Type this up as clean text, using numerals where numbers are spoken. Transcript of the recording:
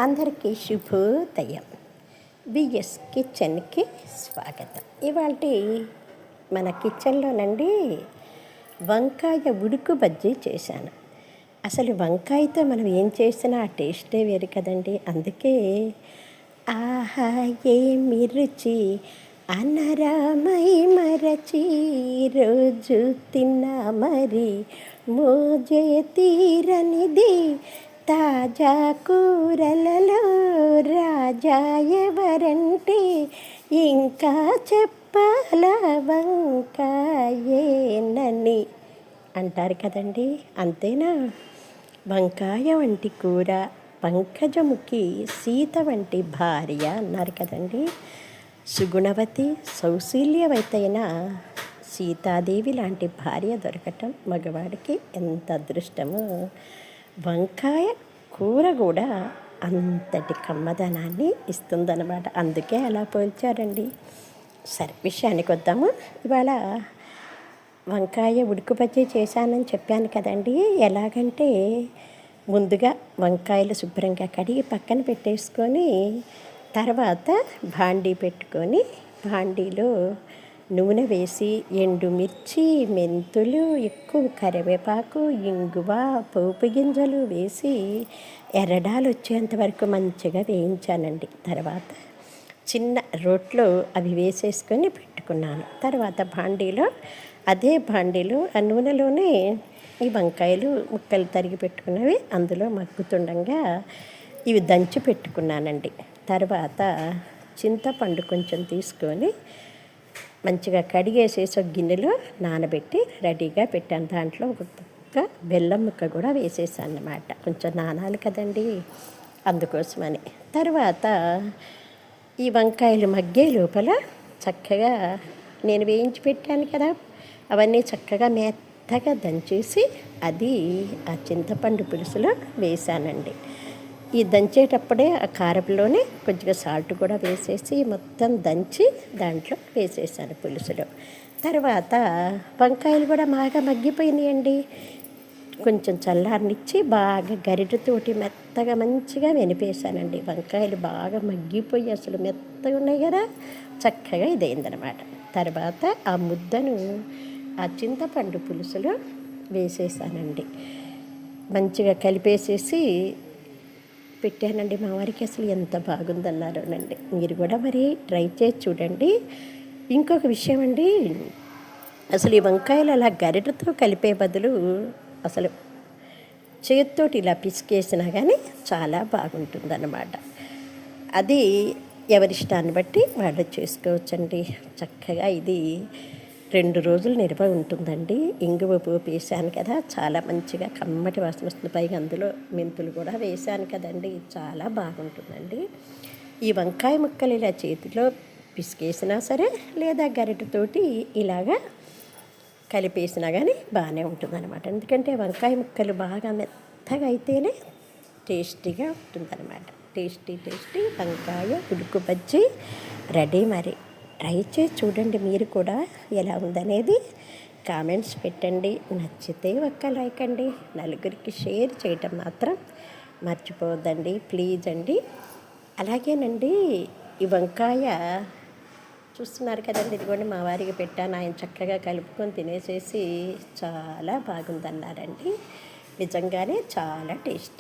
అందరికీ శుభోదయం. బిఎస్ కిచెన్కి స్వాగతం. ఇవాళ మన కిచెన్లోనండి వంకాయ ఉడుకు బజ్జీ చేశాను. అసలు వంకాయతో మనం ఏం చేసినా ఆ టేస్టే వేరు కదండి. అందుకే ఆహా ఏమి రుచి అనరామై మరచి రోజు తిన్నా మరి మోజే తీరనిది తాజా కూరలలో రాజా ఎవరంటే ఇంకా చెప్పాల వంకాయేనని అంటారు కదండి. అంతేనా? వంకాయ వంటి కూర పంకజముఖి సీత వంటి భార్య అన్నారు కదండి. సుగుణవతి సౌశీల్యవతైన సీతాదేవి లాంటి భార్య దొరకటం మగవాడికి ఎంత అదృష్టమో. వంకాయ కూర కూడా అంతటి కమ్మదనాన్ని ఇస్తుందన్నమాట. అందుకే అలా పోల్చారండి. సరే, విషయానికి వద్దాము. ఇవాళ వంకాయ ఉడుకు బజ్జీ చేశానని చెప్పాను కదండి. ఎలాగంటే ముందుగా వంకాయలు శుభ్రంగా కడిగి పక్కన పెట్టేసుకొని తర్వాత భాండీ పెట్టుకొని భాండీలో నూనె వేసి ఎండుమిర్చి, మెంతులు, ఎక్కువ కరివేపాకు, ఇంగువ, పోపు గింజలు వేసి ఎర్రడాలు వచ్చేంత వరకు మంచిగా వేయించానండి. తర్వాత చిన్న రోట్లో అవి వేసేసుకొని పెట్టుకున్నాను. తర్వాత అదే భాండీలో ఆ నూనెలోనే ఈ వంకాయలు ముక్కలు తరిగి పెట్టుకున్నవి అందులో మగ్గుతుండగా ఇవి దంచి పెట్టుకున్నానండి. తర్వాత చింతపండు కొంచెం తీసుకొని మంచిగా కడిగేసేసి ఒక గిన్నెలో నానబెట్టి రెడీగా పెట్టాను. దాంట్లో ఒక బెల్లం ముక్క కూడా వేసేసాను అన్నమాట. కొంచెం నానాలి కదండి, అందుకోసమని. తర్వాత ఈ వంకాయలు మగ్గే లోపల చక్కగా నేను వేయించి పెట్టాను కదా, అవన్నీ చక్కగా మెత్తగా దంచేసి అది ఆ చింతపండు పులుసులో వేసానండి. ఈ దంచేటప్పుడే ఆ కారంలోనే కొద్దిగా సాల్ట్ కూడా వేసేసి మొత్తం దంచి దాంట్లో వేసేసాను పులుసులో. తర్వాత వంకాయలు కూడా బాగా మగ్గిపోయినాయండి. కొంచెం చల్లారనిచ్చి బాగా గరిటెతోటి మెత్తగా మంచిగా వెనిపేసానండి. వంకాయలు బాగా మగ్గిపోయి అసలు మెత్తగా ఉన్నాయి కదా, చక్కగా ఇదైందనమాట. తర్వాత ఆ ముద్దను ఆ చింతపండు పులుసులో వేసేసానండి. మంచిగా కలిపేసేసి పెట్టానండి. మా వారికి అసలు ఎంత బాగుందన్నారోనండి. మీరు కూడా మరి ట్రై చేసి చూడండి. ఇంకొక విషయం అండి, అసలు ఈ వంకాయలు అలా గరిటెతో కలిపే బదులు అసలు చేతితోటి ఇలా పిసికేసినా కానీ చాలా బాగుంటుందన్నమాట. అది ఎవరిష్టాన్ని బట్టి వాళ్ళు చేసుకోవచ్చండి. చక్కగా ఇది 2 రోజులు నిల్వ ఉంటుందండి. ఇంగువ పోపు వేసాను కదా, చాలా మంచిగా కమ్మటి వాసన వస్తుంది. పైగా అందులో మెంతులు కూడా వేసాను కదండి, చాలా బాగుంటుందండి. ఈ వంకాయ ముక్కలు ఇలా చేతిలో పిసికేసినా సరే లేదా గరిటెతోటి ఇలాగా కలిపేసినా కానీ బాగానే ఉంటుందన్నమాట. ఎందుకంటే వంకాయ ముక్కలు బాగా మెత్తగా అయితేనే టేస్టీగా ఉంటుందన్నమాట. టేస్టీ వంకాయ ఉడుకు బజ్జీ రెడీ. మరి ట్రై చేసి చూడండి. మీరు కూడా ఎలా ఉందనేది కామెంట్స్ పెట్టండి. నచ్చితే ఒక్క లైక్ అండి. నలుగురికి షేర్ చేయటం మాత్రం మర్చిపోవద్దండి, ప్లీజ్ అండి. అలాగేనండి, ఈ వంకాయ చూస్తున్నారు కదండి, ఇదిగోండి మా వారికి పెట్టాను. ఆయన చక్కగా కలుపుకొని తినేసేసి చాలా బాగుందన్నారండి. నిజంగానే చాలా టేస్టీ.